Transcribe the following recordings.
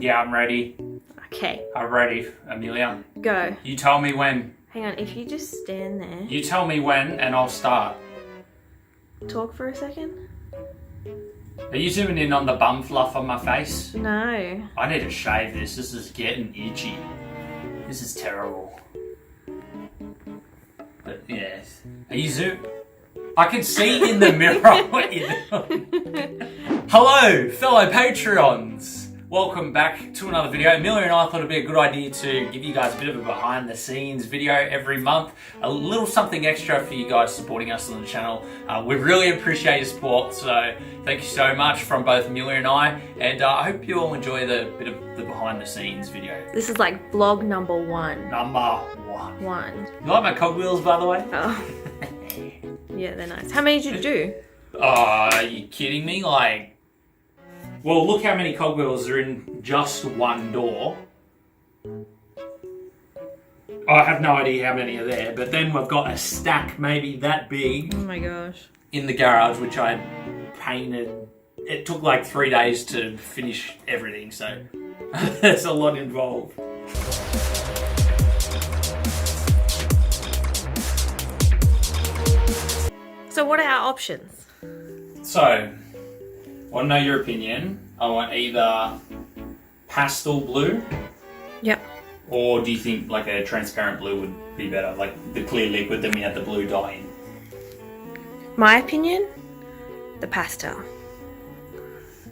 Yeah, I'm ready. Okay. I'm ready, Amelia. Go. You tell me when. Hang on, if you just stand there. You tell me when and I'll start. Talk for a second. Are you zooming in on the bum fluff on my face? No. I need to shave this. This is getting itchy. This is terrible. But yeah. Are you zoom? I can see in the mirror what you're doing. Hello, fellow Patreons. Welcome back to another video. Amelia and I thought it'd be a good idea to give you guys a bit of a behind the scenes video every month. A little something extra for you guys supporting us on the channel. We really appreciate your support, so thank you so much from both Amelia and I. And I hope you all enjoy the bit of the behind the scenes video. This is like vlog number one. Number one. You like my cogwheels, by the way? Oh. Yeah, they're nice. How many did you do? Are you kidding me? Well, look how many cogwheels are in just one door. I have no idea how many are there, but then we've got a stack maybe that big. Oh my gosh. In the garage, which I painted. It took like 3 days to finish everything, so there's a lot involved. So what are our options? So, I want to know your opinion. I want either pastel blue. Yep. Or do you think like a transparent blue would be better? Like the clear liquid, then we had the blue dye in. My opinion? The pastel.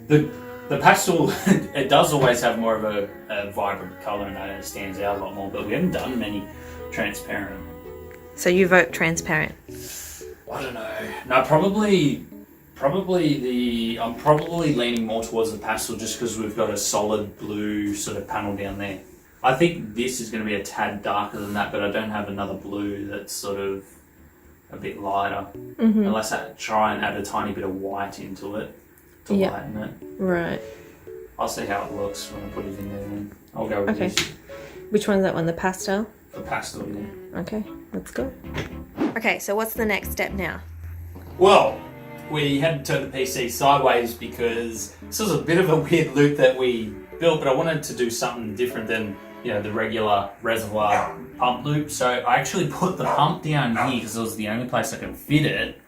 The pastel, it does always have more of a vibrant colour and it stands out a lot more, but we haven't done many transparent. So you vote transparent? I don't know. No, I'm probably leaning more towards the pastel just because we've got a solid blue sort of panel down there. I think this is going to be a tad darker than that, but I don't have another blue that's sort of a bit lighter. Mm-hmm. Unless I try and add a tiny bit of white into it to lighten it. Right. I'll see how it looks when I put it in there then. I'll go with this. Which one's that one? The pastel? The pastel, yeah. Okay, let's go. Okay, so what's the next step now? Well, we had to turn the PC sideways because this was a bit of a weird loop that we built, but I wanted to do something different than, you know, the regular reservoir pump loop. So I actually put the pump down here because it was the only place I could fit it.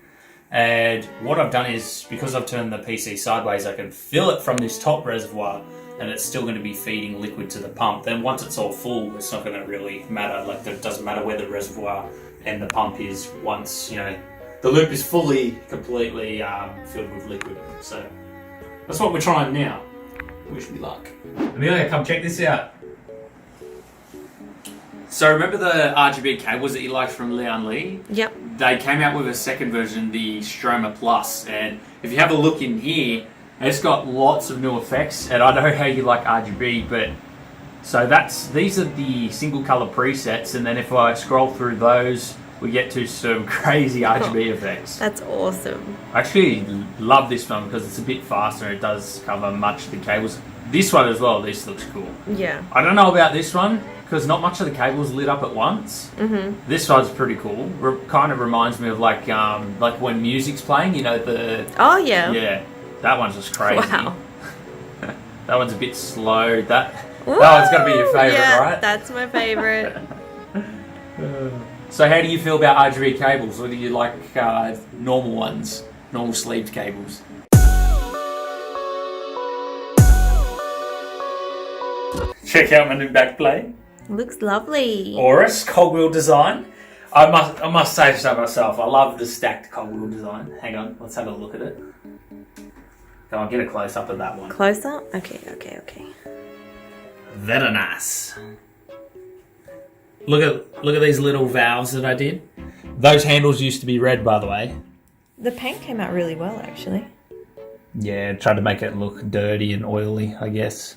And what I've done is, because I've turned the PC sideways, I can fill it from this top reservoir and it's still going to be feeding liquid to the pump. Then once it's all full, it's not going to really matter. Like, it doesn't matter where the reservoir and the pump is once, you know, the loop is completely filled with liquid. So that's what we're trying now. Wish me luck. Amelia, come check this out. So remember the RGB cables that you liked from Leon Lee? Yep. They came out with a second version, the Stroma Plus, and if you have a look in here, it's got lots of new effects. And I know how you like RGB, but so these are the single color presets, and then if I scroll through those, we get to some crazy RGB effects. That's awesome. I actually love this one because it's a bit faster and it does cover much of the cables. This one as well, this looks cool. Yeah. I don't know about this one because not much of the cables lit up at once. Mm-hmm. This one's pretty cool. Kind of reminds me of like when music's playing, you know, the... Oh, yeah. Yeah, that one's just crazy. Wow. That one's a bit slow. That one's got to be your favourite, yeah, right? That's my favourite. So how do you feel about RGB cables, or do you like normal ones, normal sleeved cables? Check out my new back plate. Looks lovely. Oris cogwheel design. I must say so myself. I love the stacked cogwheel design. Hang on, let's have a look at it. Go on, get a close up of that one. Close up? Okay. Very nice. Look at these little valves that I did. Those handles used to be red, by the way. The paint came out really well, actually. Yeah, tried to make it look dirty and oily, I guess.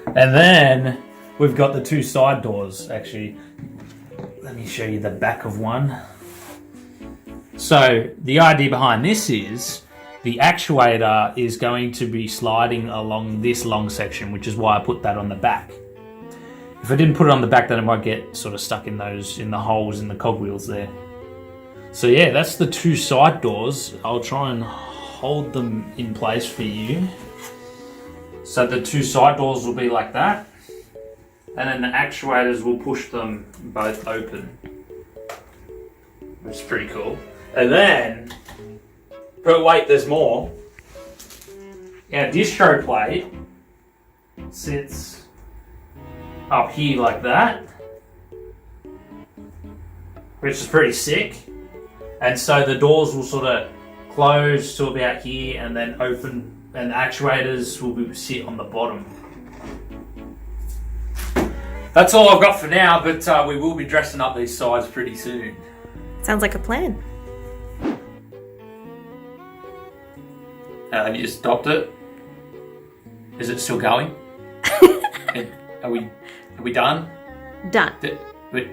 And then we've got the two side doors, actually. Let me show you the back of one. So the idea behind this is the actuator is going to be sliding along this long section, which is why I put that on the back. If I didn't put it on the back, then it might get sort of stuck in the holes in the cogwheels there. So yeah, that's the two side doors. I'll try and hold them in place for you. So the two side doors will be like that. And then the actuators will push them both open. Which is pretty cool. And then, but wait, there's more. Our distro plate sits up here like that, which is pretty sick. And so the doors will sort of close to about here and then open, and the actuators will sit on the bottom. That's all I've got for now, but we will be dressing up these sides pretty soon. Sounds like a plan. Have you stopped it? Is it still going? Are we done? Done. Wait,